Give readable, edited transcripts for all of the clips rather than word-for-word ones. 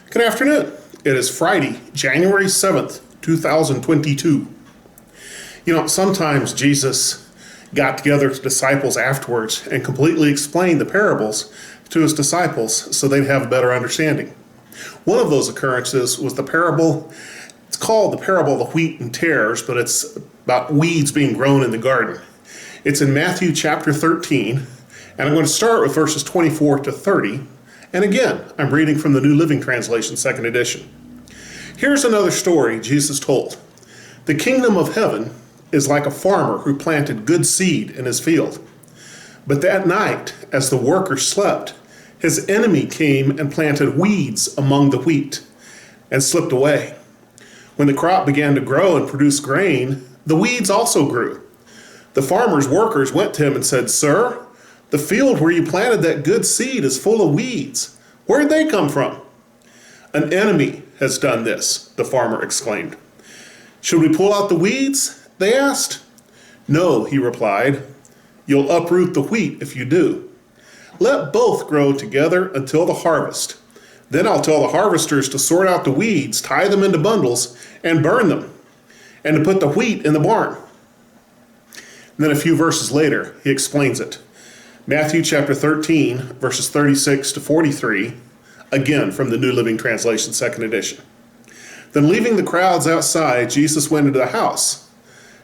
Good afternoon. It is Friday, January 7th, 2022. Sometimes Jesus got together with disciples afterwards and completely explained the parables to his disciples so they'd have a better understanding. One of those occurrences was the parable, it's called the parable of the wheat and tares, but it's about weeds being grown in the garden. It's in Matthew chapter 13, and I'm going to start with verses 24 to 30. And again, I'm reading from the New Living Translation, second edition. Here's another story Jesus told. The kingdom of heaven is like a farmer who planted good seed in his field. But that night, as the workers slept, his enemy came and planted weeds among the wheat and slipped away. When the crop began to grow and produce grain, the weeds also grew. The farmer's workers went to him and said, "Sir, the field where you planted that good seed is full of weeds. Where'd they come from?" "An enemy has done this," the farmer exclaimed. "Should we pull out the weeds?" they asked. "No," he replied. "You'll uproot the wheat if you do. Let both grow together until the harvest. Then I'll tell the harvesters to sort out the weeds, tie them into bundles, and burn them, and to put the wheat in the barn." And then a few verses later, he explains it. Matthew chapter 13, verses 36 to 43, again from the New Living Translation, second edition. Then leaving the crowds outside, Jesus went into the house.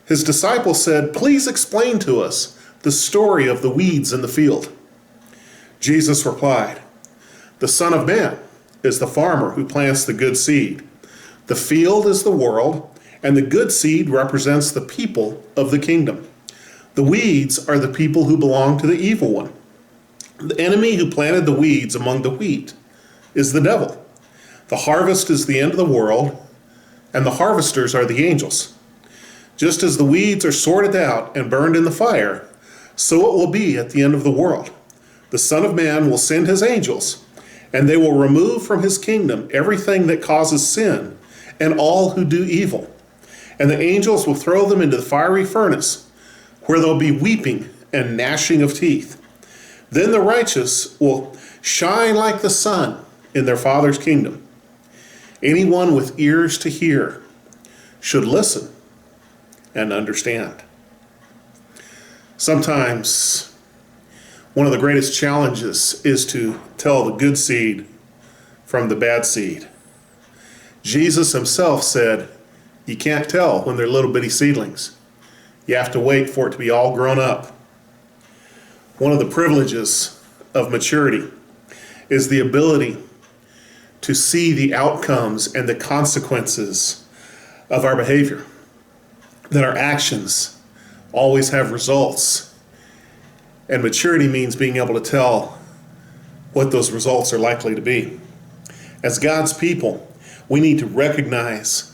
His disciples said, "Please explain to us the story of the weeds in the field." Jesus replied, "The Son of Man is the farmer who plants the good seed. The field is the world, and the good seed represents the people of the kingdom. The weeds are the people who belong to the evil one. The enemy who planted the weeds among the wheat is the devil. The harvest is the end of the world, and the harvesters are the angels. Just as the weeds are sorted out and burned in the fire, so it will be at the end of the world. The Son of Man will send his angels, and they will remove from his kingdom everything that causes sin and all who do evil. And the angels will throw them into the fiery furnace, where there'll be weeping and gnashing of teeth. Then the righteous will shine like the sun in their Father's kingdom. Anyone with ears to hear should listen and understand." Sometimes one of the greatest challenges is to tell the good seed from the bad seed. Jesus himself said, you can't tell when they're little bitty seedlings. You have to wait for it to be all grown up. One of the privileges of maturity is the ability to see the outcomes and the consequences of our behavior. That our actions always have results. And maturity means being able to tell what those results are likely to be. As God's people, we need to recognize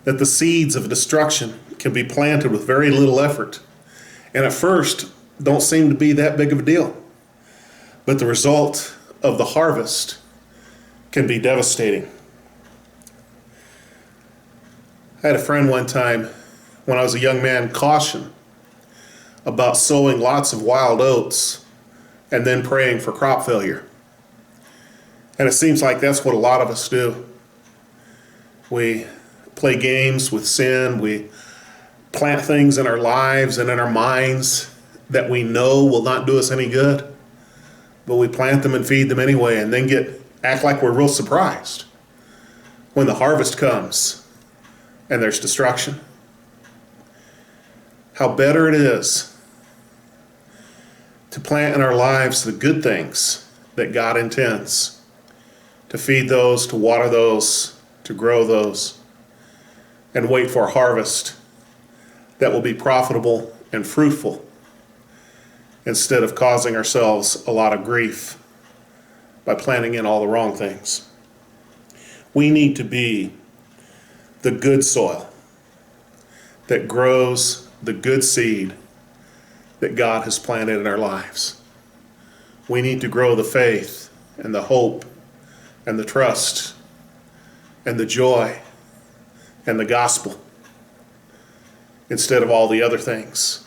that the seeds of destruction can be planted with very little effort, and at first don't seem to be that big of a deal. But the result of the harvest can be devastating. I had a friend one time when I was a young man caution about sowing lots of wild oats and then praying for crop failure. And it seems like that's what a lot of us do. We play games with sin. We plant things in our lives and in our minds that we know will not do us any good, but we plant them and feed them anyway, and then act like we're real surprised when the harvest comes and there's destruction. How better it is to plant in our lives the good things that God intends, to feed those, to water those, to grow those, and wait for a harvest that will be profitable and fruitful, instead of causing ourselves a lot of grief by planting in all the wrong things. We need to be the good soil that grows the good seed that God has planted in our lives. We need to grow the faith and the hope and the trust and the joy and the gospel instead of all the other things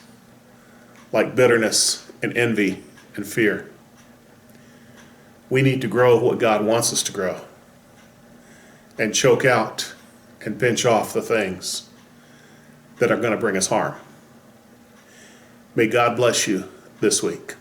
like bitterness and envy and fear. We need to grow what God wants us to grow. and choke out and pinch off the things that are going to bring us harm. May God bless you this week.